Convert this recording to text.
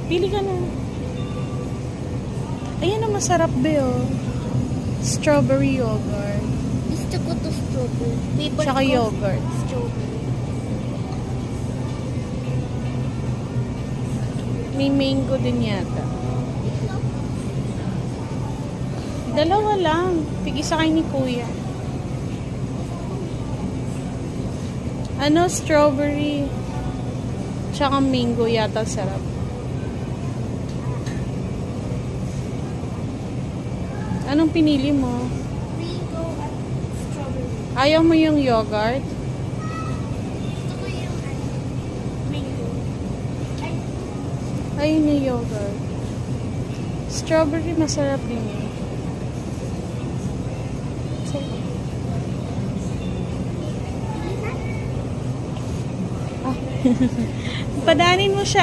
Pili ka na. Ayan ang masarap be, oh. Strawberry yogurt. Gusto ko to strawberry. Favorite Tsaka ko, yogurt. strawberry. May mango din yata. Dalawa lang. Tig-isa kay ni kuya. Ano, strawberry. Tsaka mango yata sarap. Anong pinili mo? Mango at strawberry. Ayaw mo yung yogurt? Gusto ko yung mango. Ay, Ayun yung yogurt. Strawberry masarap din yun. Padanin mo siya.